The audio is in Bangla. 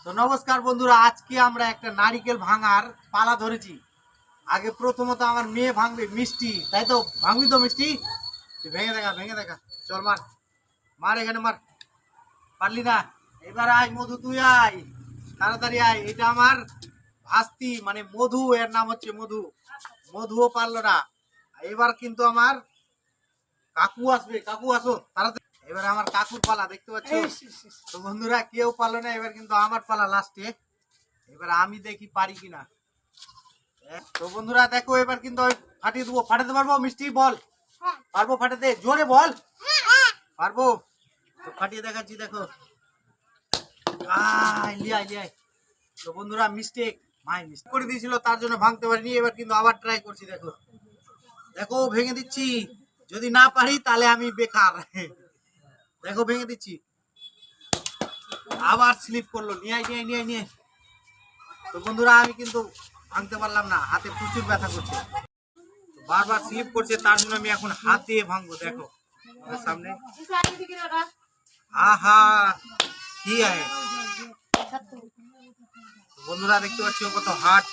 তো নমস্কার বন্ধুরা, আজকে আমরা একটা নারিকেল ভাঙার পালা ধরেছি। আগে প্রথমত আমার মেয়ে ভাঙবে মিষ্টি, তাই তো? ভাঙবি তো মিষ্টি? তুই ভেঙে দেখা। চল মার মার, এখানে মার। পারলি না? এবার আয় মধু, তুই আয়, তাড়াতাড়ি আয়। এটা আমার ভাস্তি, মানে মধু, এর নাম হচ্ছে মধু। মধুও পারলো না। এবার কিন্তু আমার কাকু আসবে। কাকু আসো তাড়াতাড়ি। এবার আমার কাকুর পালা, দেখতে পাচ্ছ? তো বন্ধুরা, কেউ পারলো না, এবার কিন্তু আমার পালা লাস্টে। এবার আমি দেখি পারি কিনা। তো বন্ধুরা দেখো, এবার কিন্তু আমি ফাটিয়ে দেবো। ফাটাতে পারবো মিষ্টি? বল। পারবো ফাটাতে? জোরে বল। পারবো তো, ফাটিয়ে দেখাচ্ছি, দেখো। লিয়াই। তো বন্ধুরা, মিস্টেক, মায়ের মিস্টেক করে দিয়েছিল, তার জন্য ভাঙতে পারিনি। এবার কিন্তু আবার ট্রাই করছি, দেখো দেখো, ভেঙে দিচ্ছি। যদি না পারি তাহলে আমি বেকার। দেখো ভেঙে দিচ্ছি, আবার স্লিপ করলো। নিয়ে। তো বন্ধুরা, আমি কিন্তু ভাঙতে পারলাম না, হাতে প্রচুর ব্যথা করছে, বারবার স্লিপ করছে, তার জন্য আমি এখন হাত দিয়ে ভাঙবো। দেখো সামনে, আহা কি বন্ধুরা দেখতে পাচ্ছি কত হার্ড।